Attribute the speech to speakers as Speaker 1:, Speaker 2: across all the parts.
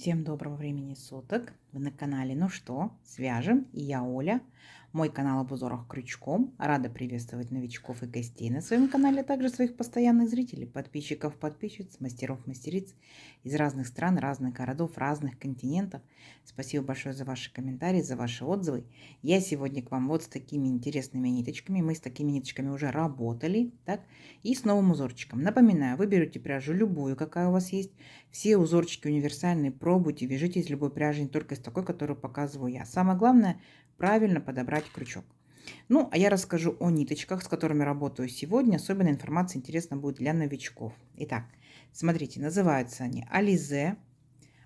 Speaker 1: Всем доброго времени суток! Вы на канале «Ну что, свяжем?» И я Оля. Мой канал об узорах крючком. Рада приветствовать новичков и гостей на своем канале, а также своих постоянных зрителей, подписчиков, подписчиц, мастеров, мастериц из разных стран, разных городов, разных континентов. Спасибо большое за ваши комментарии, за ваши отзывы. Я сегодня к вам вот с такими интересными ниточками. Мы с такими ниточками уже работали, так? И с новым узорчиком. Напоминаю, вы берете пряжу любую, какая у вас есть. Все узорчики универсальные, пробуйте, вяжите из любой пряжи, не только из такой, которую показываю я. Самое главное, правильно подобрать крючок. Ну, а я расскажу о ниточках, с которыми работаю сегодня. Особенно информация интересна будет для новичков. Итак, смотрите, называются они Alize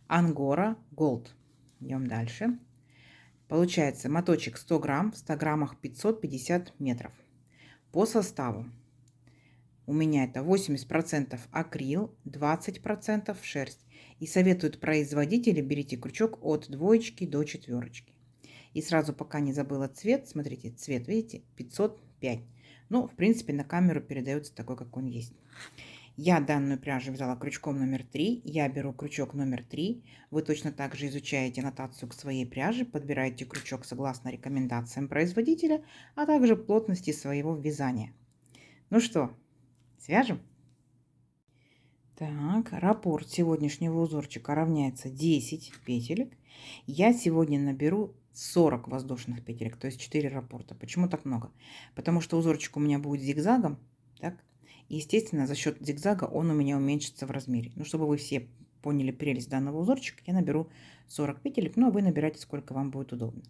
Speaker 1: Angora Gold. Идем дальше. Получается моточек 100 грамм, в 100 граммах 550 метров. По составу у меня это 80% акрил, 20% шерсть. И советуют производители, берите крючок от 2 до 4. И сразу, пока не забыла цвет, смотрите, цвет, видите, 505. Ну, в принципе, на камеру передается такой, как он есть. Я данную пряжу взяла крючком номер 3. Я беру крючок номер 3. Вы точно так же изучаете аннотацию к своей пряже, подбираете крючок согласно рекомендациям производителя, а также плотности своего вязания. Ну что, свяжем? Так, раппорт сегодняшнего узорчика равняется 10 петелек. Я сегодня наберу 40 воздушных петелек, то есть 4 раппорта. Почему так много? Потому что узорчик у меня будет зигзагом, так? И, естественно, за счет зигзага он у меня уменьшится в размере. Ну, чтобы вы все поняли прелесть данного узорчика, я наберу 40 петелек, но вы набирайте сколько вам будет удобно.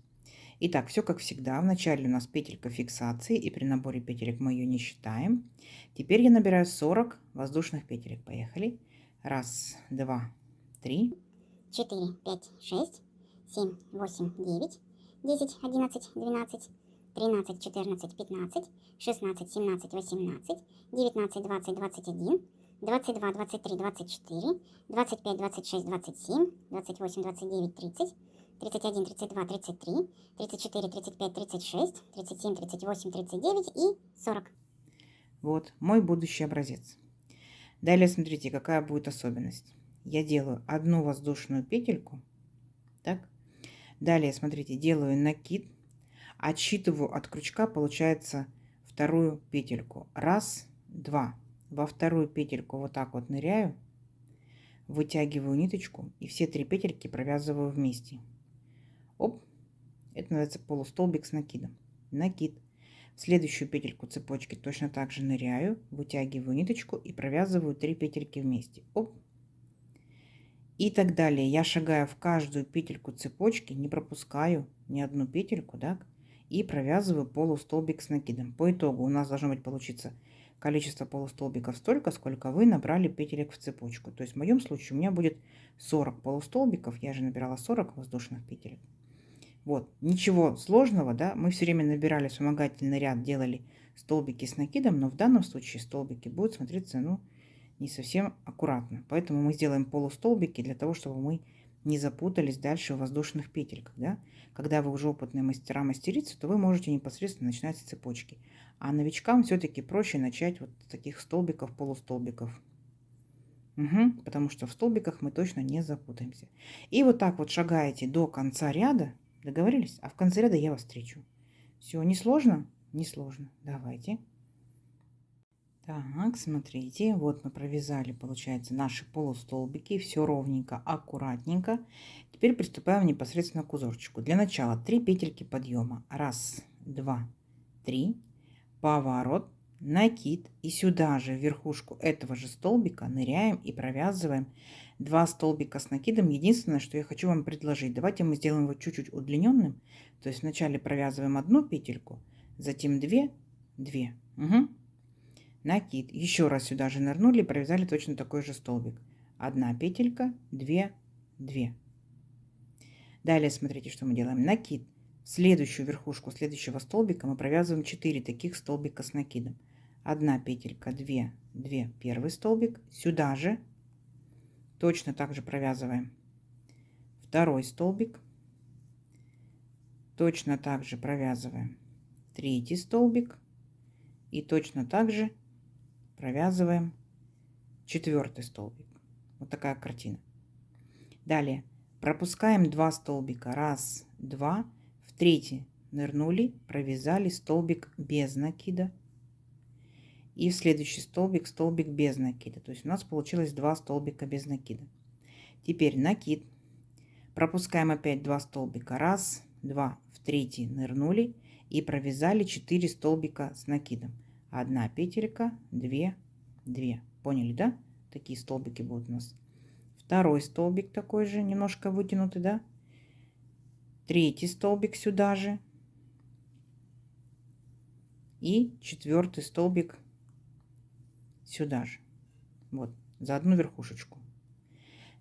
Speaker 1: Итак, все как всегда. Вначале у нас петелька фиксации, и при наборе петелек мы ее не считаем. Теперь я набираю 40 воздушных петелек. Поехали. Раз, два, три.
Speaker 2: 4, 5, 6, 7, 8, 9, 10, 11, 12, 13, 14, 15, 16, 17, 18, 19, 20, 21, 22, 23, 24, 25, 26, 27, 28, 29, 30, 31, 32, 33, 34, 35, 36, 37, 38, 39 и 40.
Speaker 1: Вот мой будущий образец. Далее смотрите, какая будет особенность. Я делаю одну воздушную петельку. Так. Далее, смотрите, делаю накид. Отсчитываю от крючка, получается, вторую петельку. Раз, два. Во вторую петельку вот так вот ныряю, вытягиваю ниточку и все 3 петельки провязываю вместе. Оп, это называется полустолбик с накидом. Накид. В следующую петельку цепочки точно так же ныряю, вытягиваю ниточку и провязываю 3 петельки вместе. Оп. И так далее. Я шагаю в каждую петельку цепочки, не пропускаю ни одну петельку, так, и провязываю полустолбик с накидом. По итогу у нас должно быть получиться количество полустолбиков столько, сколько вы набрали петелек в цепочку. То есть в моем случае у меня будет 40 полустолбиков. Я же набирала 40 воздушных петелек. Вот, ничего сложного, да, мы все время набирали вспомогательный ряд, делали столбики с накидом, но в данном случае столбики будут смотреться, ну, не совсем аккуратно. Поэтому мы сделаем полустолбики для того, чтобы мы не запутались дальше в воздушных петельках, да. Когда вы уже опытные мастера, мастерицы, то вы можете непосредственно начинать с цепочки. А новичкам все-таки проще начать вот с таких столбиков, полустолбиков. Угу, потому что в столбиках мы точно не запутаемся. И вот так вот шагаете до конца ряда. Договорились? А в конце ряда я вас встречу. Все, не сложно? Не сложно. Давайте. Так, смотрите, вот мы провязали, получается, наши полустолбики. Все ровненько, аккуратненько. Теперь приступаем непосредственно к узорчику. Для начала 3 петельки подъема. Раз, два, три. Поворот, накид. И сюда же, в верхушку этого же столбика, ныряем и провязываем 2 столбика с накидом. Единственное, что я хочу вам предложить, давайте мы сделаем его чуть-чуть удлиненным. То есть вначале провязываем одну петельку, затем 2, 2. Угу. Накид. Еще раз сюда же нырнули, провязали точно такой же столбик. 1 петелька, 2, 2. Далее смотрите, что мы делаем. Накид. В следующую верхушку следующего столбика мы провязываем 4 таких столбика с накидом. 1 петелька, 2, 2, первый столбик. Сюда же точно так же провязываем второй столбик. Точно так же провязываем третий столбик. И точно так же провязываем 4-й столбик. Вот такая картина. Далее Пропускаем 2 столбика. Раз, два. В третий нырнули, провязали столбик без накида. И в следующий столбик столбик без накида. То есть у нас получилось 2 столбика без накида. Теперь накид. Пропускаем опять 2 столбика. Раз, два. В третий нырнули и провязали 4 столбика с накидом. 1 петелька, 2, 2. Поняли, да? Такие столбики будут у нас. Второй столбик такой же, немножко вытянутый, да? Третий столбик сюда же. И четвертый столбик сюда же. Вот, за одну верхушечку.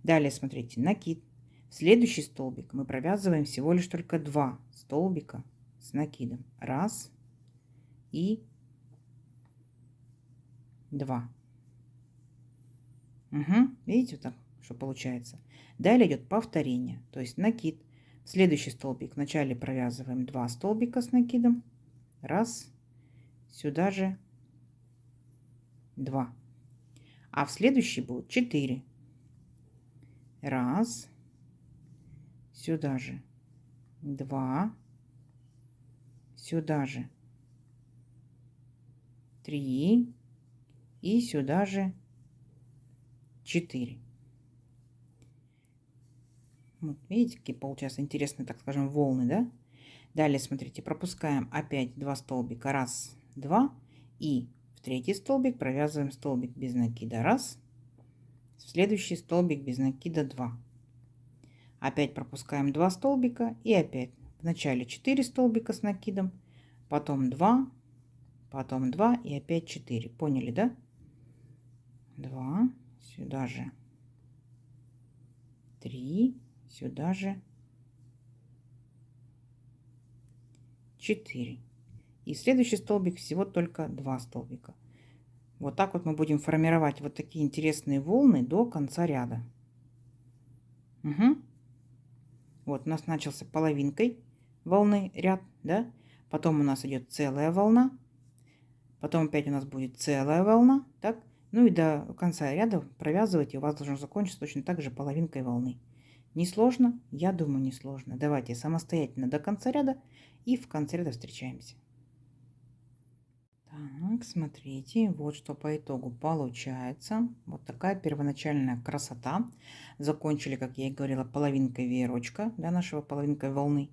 Speaker 1: Далее, смотрите, накид. В следующий столбик мы провязываем всего лишь только 2 столбика с накидом. Раз и 2. Видите, вот так, что получается. Далее идет повторение, то есть накид. В следующий столбик вначале провязываем 2 столбика с накидом. Раз, сюда же 2. А в следующий будет 4. Раз, сюда же 2, сюда же 3 и сюда же 4. Вот, видите, какие получаются интересные, так скажем, волны, да? Далее, смотрите, пропускаем опять 2 столбика. Раз, два. И в третий столбик провязываем столбик без накида. Раз. В следующий столбик без накида 2. Опять пропускаем 2 столбика. И опять в начале 4 столбика с накидом. Потом 2. Потом 2 и опять 4. Поняли, да? 2. Сюда же 3. Сюда же 4. И в следующий столбик всего только 2 столбика. Вот так вот мы будем формировать вот такие интересные волны до конца ряда. Вот у нас начался половинкой волны ряд, да? Потом у нас идет целая волна. Потом опять у нас будет целая волна, так? Ну и до конца ряда провязывать, и у вас должно закончиться точно так же половинкой волны. Несложно? Я думаю, несложно. Давайте самостоятельно до конца ряда и в конце ряда встречаемся. Так, смотрите, вот что по итогу получается. Вот такая первоначальная красота. Закончили, как я и говорила, половинкой веерочка, для нашего половинкой волны.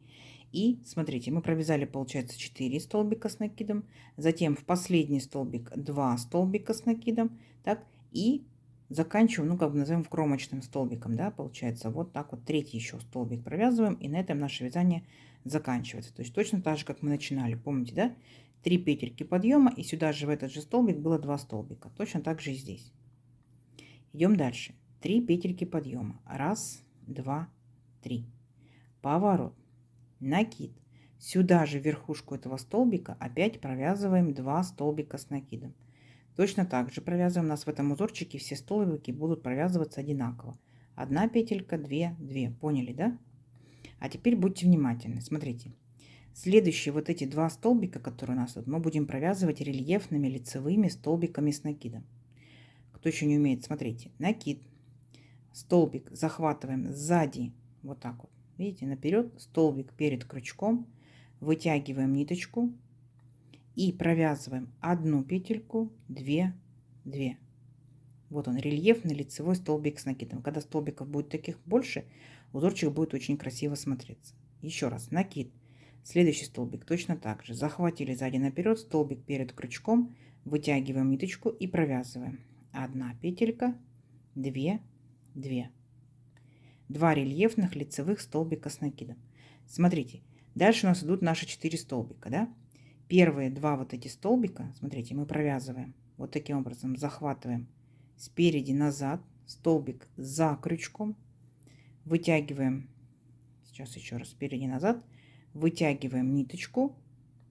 Speaker 1: И смотрите, мы провязали, получается, 4 столбика с накидом. Затем в последний столбик 2 столбика с накидом. Так, и заканчиваем, ну, как бы назовем, кромочным столбиком, да, получается. Вот так вот третий еще столбик провязываем. И на этом наше вязание заканчивается. То есть точно так же, как мы начинали. Помните, да? 3 петельки подъема, и сюда же в этот же столбик было 2 столбика. Точно так же и здесь. Идем дальше. 3 петельки подъема. Раз, два, 3. Поворот. Накид. Сюда же в верхушку этого столбика опять провязываем 2 столбика с накидом. Точно так же провязываем. У нас в этом узорчике все столбики будут провязываться одинаково. 1 петелька, 2, 2. Поняли, да? А теперь будьте внимательны. Смотрите. Следующие вот эти 2 столбика, которые у нас тут, мы будем провязывать рельефными лицевыми столбиками с накидом. Кто еще не умеет, смотрите. Накид. Столбик захватываем сзади, вот так вот. Видите, наперед. Столбик перед крючком. Вытягиваем ниточку. И провязываем 1 петельку, 2, 2. Вот он, рельефный лицевой столбик с накидом. Когда столбиков будет таких больше, узорчик будет очень красиво смотреться. Еще раз. Накид. Следующий столбик точно так же. Захватили сзади наперед, столбик перед крючком, вытягиваем ниточку и провязываем. 1 петелька, 2, 2. 2 рельефных лицевых столбика с накидом. Смотрите, дальше у нас идут наши 4 столбика, да? Первые 2 вот эти столбика, смотрите, мы провязываем вот таким образом, захватываем спереди назад, столбик за крючком, вытягиваем, сейчас еще раз, спереди назад, вытягиваем ниточку,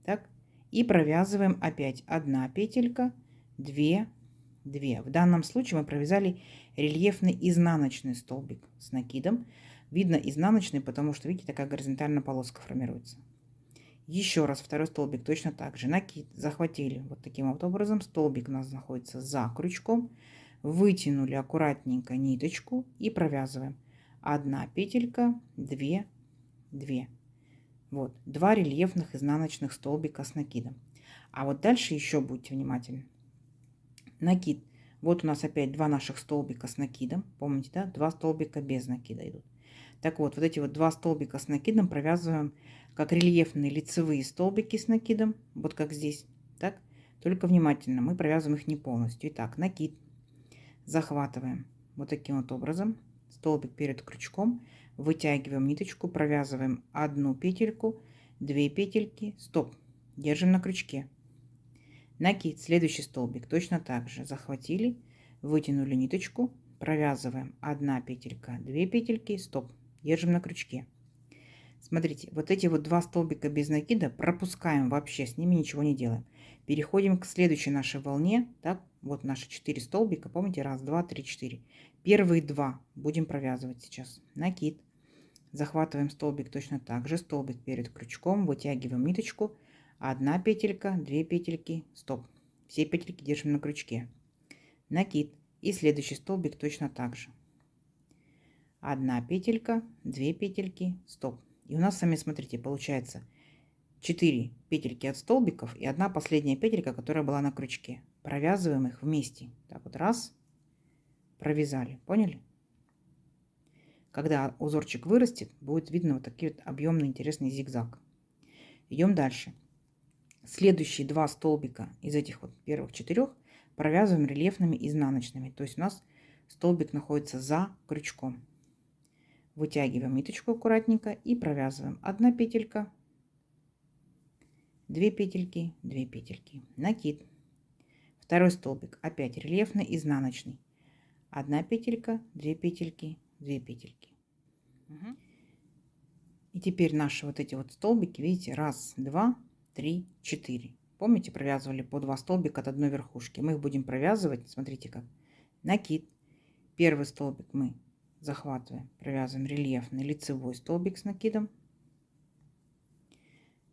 Speaker 1: так, и провязываем опять 1 петелька, 2, 2. В данном случае мы провязали рельефный изнаночный столбик с накидом. Видно изнаночный, потому что, видите, такая горизонтальная полоска формируется. Еще раз второй столбик точно так же. Накид захватили вот таким вот образом. Столбик у нас находится за крючком. Вытянули аккуратненько ниточку и провязываем 1 петелька, 2, 2. Вот, 2 рельефных изнаночных столбика с накидом. А вот дальше еще будьте внимательны. Накид. Вот у нас опять 2 наших столбика с накидом. Помните, да? 2 столбика без накида идут. Так вот, вот эти вот 2 столбика с накидом провязываем как рельефные лицевые столбики с накидом. Вот как здесь. Так? Только внимательно, мы провязываем их не полностью. Итак, накид. Захватываем вот таким вот образом. Столбик перед крючком. Вытягиваем ниточку, провязываем 1 петельку, 2 петельки. Стоп. Держим на крючке. Накид, следующий столбик, точно так же захватили, вытянули ниточку, провязываем 1 петелька, 2 петельки, стоп, держим на крючке. Смотрите, вот эти вот 2 столбика без накида пропускаем вообще, с ними ничего не делаем. Переходим к следующей нашей волне, так, вот наши 4 столбика, помните, 1, 2, 3, 4. Первые 2 будем провязывать сейчас. Накид, захватываем столбик точно так же, столбик перед крючком, вытягиваем ниточку, 1 петелька, 2 петельки, стоп. Все петельки держим на крючке. Накид. И следующий столбик точно так же. 1 петелька, 2 петельки, стоп. И у нас с вами, смотрите, получается 4 петельки от столбиков и 1 последняя петелька, которая была на крючке. Провязываем их вместе. Так вот, раз, провязали. Поняли? Когда узорчик вырастет, будет видно вот такой вот объемный интересный зигзаг. Идем дальше. Следующие 2 столбика из этих вот первых 4 провязываем рельефными изнаночными. То есть у нас столбик находится за крючком. Вытягиваем ниточку аккуратненько и провязываем 1 петелька, 2 петельки, 2 петельки. Накид. Второй столбик опять рельефный изнаночный. 1 петелька, 2 петельки, 2 петельки. И теперь наши вот эти вот столбики, видите, 1, 2, 3, 4. Помните, провязывали по 2 столбика от одной верхушки. Мы их будем провязывать, смотрите как. Накид. Первый столбик мы захватываем, провязываем рельефный лицевой столбик с накидом.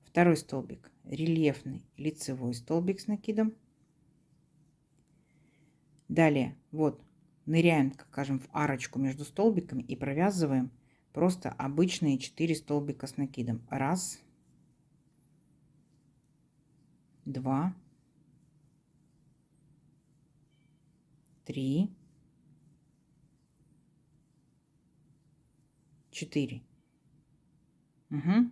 Speaker 1: Второй столбик рельефный лицевой столбик с накидом. Далее, вот, ныряем, как скажем, в арочку между столбиками и провязываем просто обычные 4 столбика с накидом. 1, 2, 3, 4. Угу.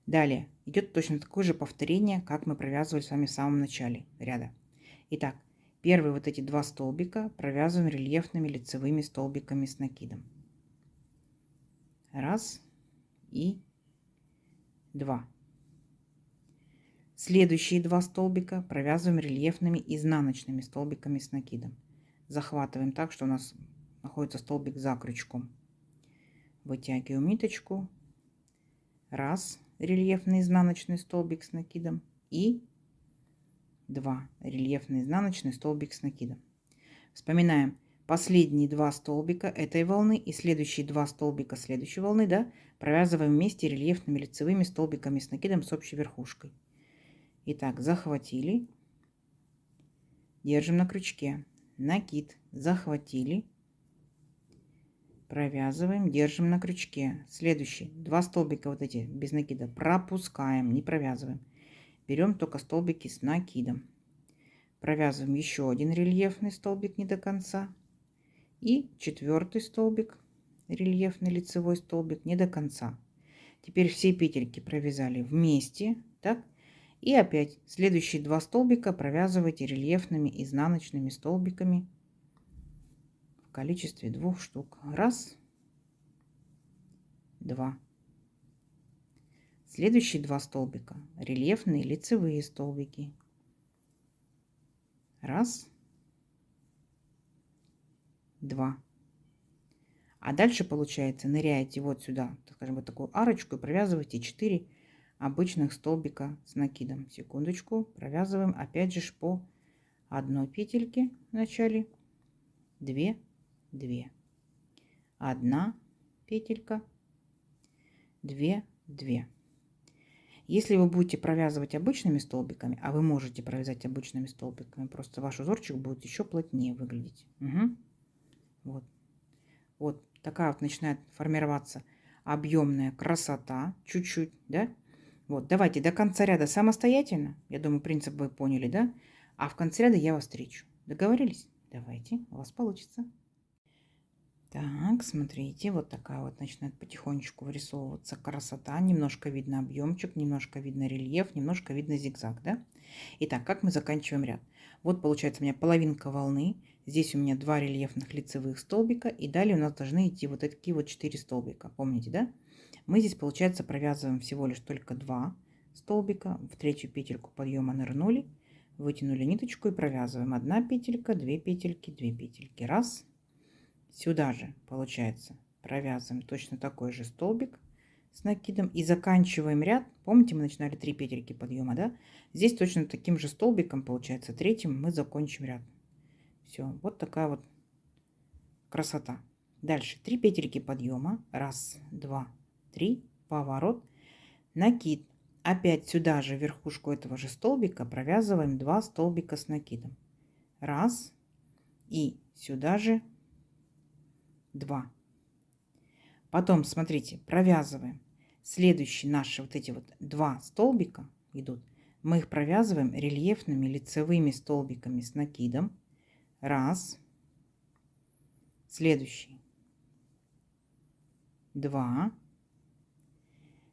Speaker 1: Далее идет точно такое же повторение, как мы провязывали с вами в самом начале ряда. Итак, первые вот эти 2 столбика провязываем рельефными лицевыми столбиками с накидом. 1 и 2. Следующие 2 столбика провязываем рельефными изнаночными столбиками с накидом. Захватываем так, что у нас находится столбик за крючком. Вытягиваем ниточку. 1 рельефный изнаночный столбик с накидом и 2 рельефный изнаночный столбик с накидом. Вспоминаем последние 2 столбика этой волны и следующие 2 столбика следующей волны, да, провязываем вместе рельефными лицевыми столбиками с накидом с общей верхушкой. Итак, захватили, держим на крючке, накид, захватили, провязываем, держим на крючке. Следующие 2 столбика вот эти без накида пропускаем, не провязываем. Берем только столбики с накидом. Провязываем еще один рельефный столбик не до конца. И 4 столбик, рельефный лицевой столбик не до конца. Теперь все петельки провязали вместе, так? И опять следующие 2 столбика провязывайте рельефными изнаночными столбиками в количестве 2 штук. 1, 2. Следующие 2 столбика рельефные лицевые столбики. 1, 2. А дальше получается ныряете вот сюда, так скажем, вот такую арочку и провязываете 4 обычных столбика с накидом. Секундочку, провязываем опять же по 1 петельке в начале, 2, 2, 1 петелька, 2, 2. Если вы будете провязывать обычными столбиками, а вы можете провязать обычными столбиками, просто ваш узорчик будет еще плотнее выглядеть. Угу. Вот. Вот такая вот начинает формироваться объемная красота, чуть-чуть, да? Вот, давайте до конца ряда самостоятельно. Я думаю, принцип вы поняли, да? А в конце ряда я вас встречу. Договорились? Давайте, у вас получится. Так, смотрите, вот такая вот начинает потихонечку вырисовываться красота. Немножко видно объемчик, немножко видно рельеф, немножко видно зигзаг, да? Итак, как мы заканчиваем ряд? Вот получается у меня половинка волны. Здесь у меня 2 рельефных лицевых столбика. И далее у нас должны идти вот такие вот 4 столбика. Помните, да? Мы здесь, получается, провязываем всего лишь только 2 столбика. В третью петельку подъема нырнули, вытянули ниточку и провязываем. 1 петелька, 2 петельки, 2 петельки. Раз. Сюда же, получается, провязываем точно такой же столбик с накидом и заканчиваем ряд. Помните, мы начинали 3 петельки подъема, да? Здесь точно таким же столбиком, получается, третьим мы закончим ряд. Все, вот такая вот красота. Дальше 3 петельки подъема. 1, 2, 3, поворот, накид. Опять сюда же, верхушку этого же столбика, провязываем 2 столбика с накидом. 1 и сюда же 2. Потом, смотрите, провязываем. Следующие наши вот эти вот 2 столбика идут. Мы их провязываем рельефными лицевыми столбиками с накидом. 1. Следующий. 2.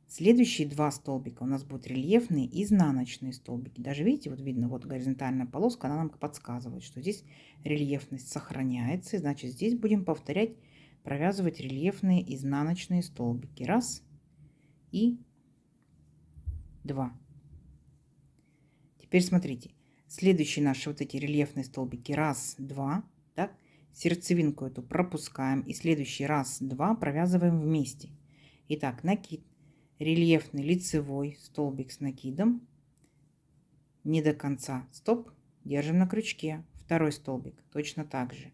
Speaker 1: Следующие 2 столбика у нас будут рельефные изнаночные столбики. Даже видите, вот видно, вот горизонтальная полоска, она нам подсказывает, что здесь рельефность сохраняется. И значит, здесь будем повторять, провязывать рельефные изнаночные столбики. 1 и 2. Теперь смотрите, следующие наши вот эти рельефные столбики. 1, 2, так, сердцевинку эту пропускаем. И следующий 1, 2 провязываем вместе. Итак, накид. Рельефный лицевой столбик с накидом. Не до конца. Стоп. Держим на крючке. Второй столбик. Точно так же.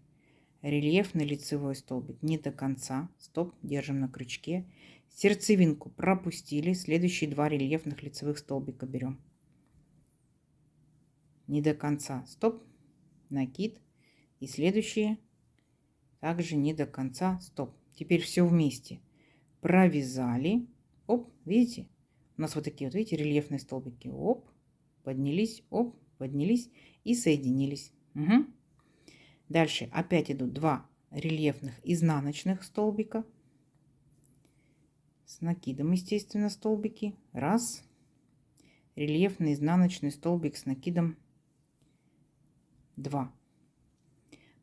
Speaker 1: Рельефный лицевой столбик. Не до конца. Стоп. Держим на крючке. Сердцевинку пропустили. Следующие 2 рельефных лицевых столбика берем. Не до конца. Стоп. Накид. И следующие также не до конца. Стоп. Теперь все вместе. Провязали. Оп, видите? У нас вот такие вот, видите, рельефные столбики. Оп, поднялись, оп, поднялись и соединились. Угу. Дальше опять идут 2 рельефных изнаночных столбика. С накидом, естественно, столбики. 1. Рельефный изнаночный столбик с накидом. 2.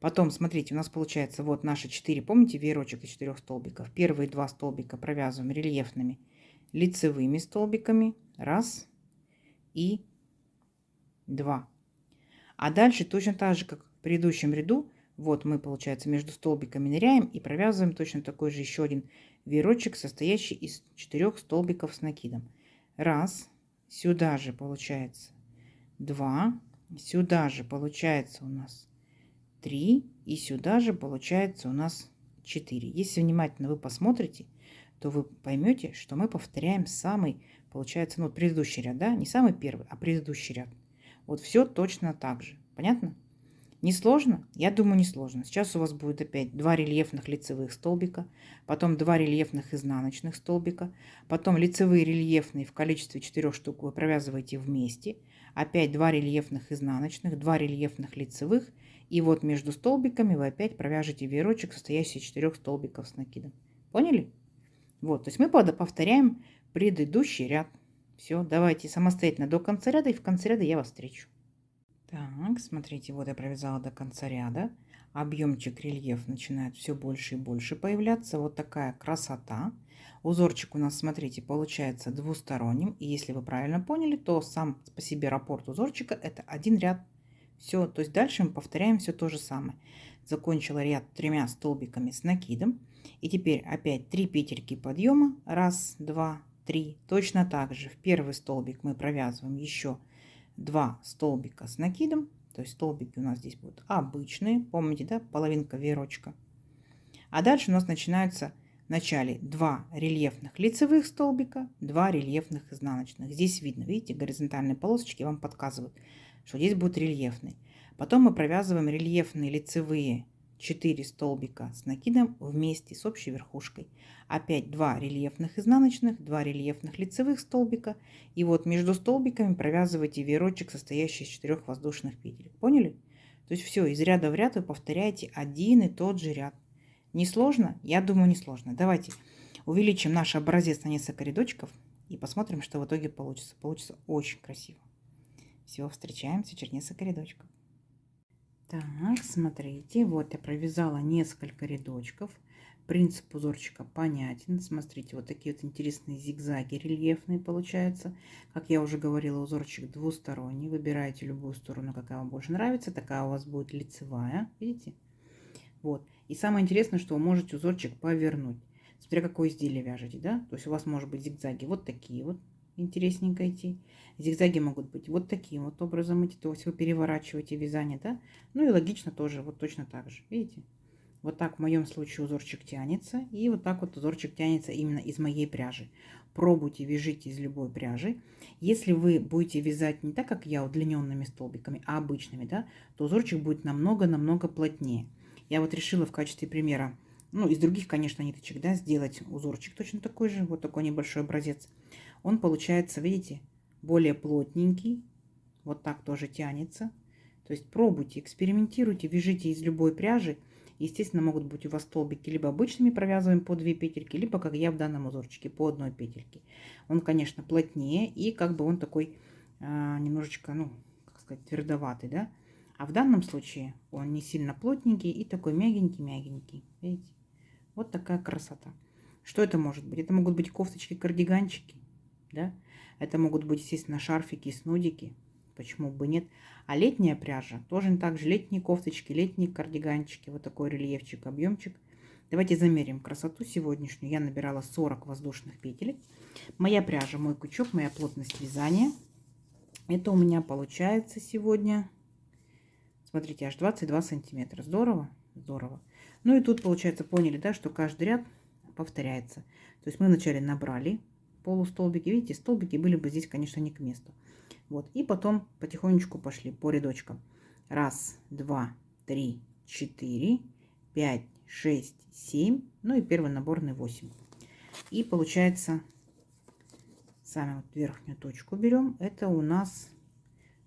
Speaker 1: Потом, смотрите, у нас получается вот наши 4, помните, веерочек из 4 столбиков. Первые 2 столбика провязываем рельефными лицевыми столбиками. 1 и 2. А дальше точно так же, как в предыдущем ряду, вот мы, получается, между столбиками ныряем и провязываем точно такой же еще один веерочек, состоящий из 4 столбиков с накидом. 1, сюда же получается 2, сюда же получается у нас 3 и сюда же получается у нас 4. Если внимательно вы посмотрите, то вы поймете, что мы повторяем самый, получается, ну, предыдущий ряд, да, не самый первый, а предыдущий ряд. Вот все точно так же. Понятно? Не сложно? Я думаю, не сложно. Сейчас у вас будет опять 2 рельефных лицевых столбика, потом 2 рельефных изнаночных столбика, потом лицевые рельефные в количестве 4 штук вы провязываете вместе, опять 2 рельефных изнаночных, 2 рельефных лицевых, и вот между столбиками вы опять провяжете веерочек, состоящий из 4 столбиков с накидом. Поняли? Вот, то есть мы повторяем предыдущий ряд. Все, давайте самостоятельно до конца ряда, и в конце ряда я вас встречу. Так, смотрите, вот я провязала до конца ряда. Объемчик, рельеф начинает все больше и больше появляться. Вот такая красота. Узорчик у нас, смотрите, получается двусторонним. И если вы правильно поняли, то сам по себе раппорт узорчика это один ряд. Все, то есть дальше мы повторяем все то же самое. Закончила ряд 3 столбиками с накидом. И теперь опять 3 петельки подъема. 1, 2, 3. Точно так же в первый столбик мы провязываем еще 2 столбика с накидом. То есть столбики у нас здесь будут обычные. Помните, да, половинка веерочка. А дальше у нас начинаются в начале 2 рельефных лицевых столбика, 2 рельефных изнаночных. Здесь видно, видите, горизонтальные полосочки вам подсказывают, что здесь будут рельефные. Потом мы провязываем рельефные лицевые 4 столбика с накидом вместе с общей верхушкой. Опять 2 рельефных изнаночных, 2 рельефных лицевых столбика. И вот между столбиками провязывайте веерочек, состоящий из 4 воздушных петель. Поняли? То есть все, из ряда в ряд вы повторяете один и тот же ряд. Не сложно? Я думаю, не сложно. Давайте увеличим наш образец на несколько рядочков и посмотрим, что в итоге получится. Получится очень красиво. Все, встречаемся через несколько рядочков. Так, смотрите, вот я провязала несколько рядочков. Принцип узорчика понятен. Смотрите, вот такие вот интересные зигзаги рельефные получаются. Как я уже говорила, узорчик двусторонний. Выбираете любую сторону, какая вам больше нравится. Такая у вас будет лицевая. Видите? Вот. И самое интересное, что вы можете узорчик повернуть. Смотря какое изделие вяжете, да? То есть у вас может быть зигзаги вот такие вот. Интересненько идти. Зигзаги могут быть вот таким вот образом идти. То есть вы переворачиваете вязание, да? Ну и логично тоже, вот точно так же. Видите? Вот так в моем случае узорчик тянется. И вот так вот узорчик тянется именно из моей пряжи. Пробуйте, вяжите из любой пряжи. Если вы будете вязать не так, как я, удлиненными столбиками, а обычными, да, то узорчик будет намного-намного плотнее. Я вот решила в качестве примера, ну, из других, конечно, ниточек, да, сделать узорчик точно такой же. Вот такой небольшой образец. Он получается, видите, более плотненький. Вот так тоже тянется. То есть пробуйте, экспериментируйте, вяжите из любой пряжи. Естественно, могут быть у вас столбики либо обычными провязываем по 2 петельки, либо, как я в данном узорчике, по 1 петельке. Он, конечно, плотнее и как бы он такой немножечко, ну, как сказать, твердоватый, да. А в данном случае он не сильно плотненький и такой мягенький-мягенький. Видите? Вот такая красота. Что это может быть? Это могут быть кофточки, кардиганчики. Да? Это могут быть, естественно, шарфики и снудики. Почему бы нет? А летняя пряжа тоже так же. Летние кофточки, летние кардиганчики. Вот такой рельефчик, объемчик. Давайте замерим красоту сегодняшнюю. Я набирала 40 воздушных петель. Моя пряжа, мой крючок, моя плотность вязания. Это у меня получается сегодня, смотрите, аж 22 сантиметра. Здорово? Здорово. Ну и тут, получается, поняли, да, что каждый ряд повторяется. То есть мы вначале набрали полустолбики. Видите, столбики были бы здесь, конечно, не к месту. Вот. И потом потихонечку пошли по рядочкам. 1, 2, 3, 4, 5, 6, 7. Ну и первый наборный 8. И получается, сами вот верхнюю точку берем. Это у нас,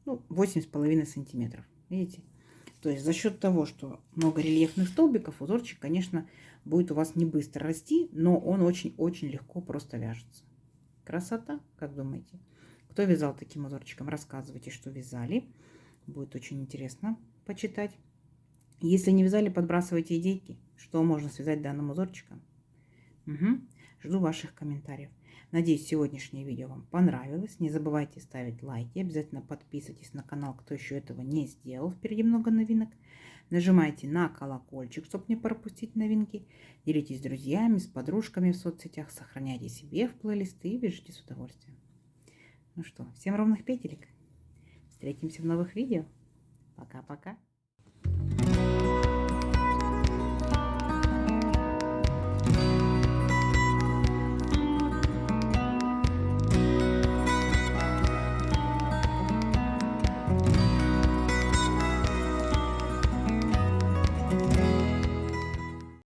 Speaker 1: ну, 8,5 сантиметров. Видите? То есть за счет того, что много рельефных столбиков, узорчик, конечно, будет у вас не быстро расти, но он очень-очень легко просто вяжется. Красота, как думаете? Кто вязал таким узорчиком, рассказывайте, что вязали. Будет очень интересно почитать. Если не вязали, подбрасывайте идейки, что можно связать данным узорчиком. Угу. Жду ваших комментариев. Надеюсь, сегодняшнее видео вам понравилось. Не забывайте ставить лайки. Обязательно подписывайтесь на канал, кто еще этого не сделал. Впереди много новинок. Нажимайте на колокольчик, чтобы не пропустить новинки. Делитесь с друзьями, с подружками в соцсетях. Сохраняйте себе в плейлисты и вяжите с удовольствием. Ну что, всем ровных петелек. Встретимся в новых видео. Пока-пока.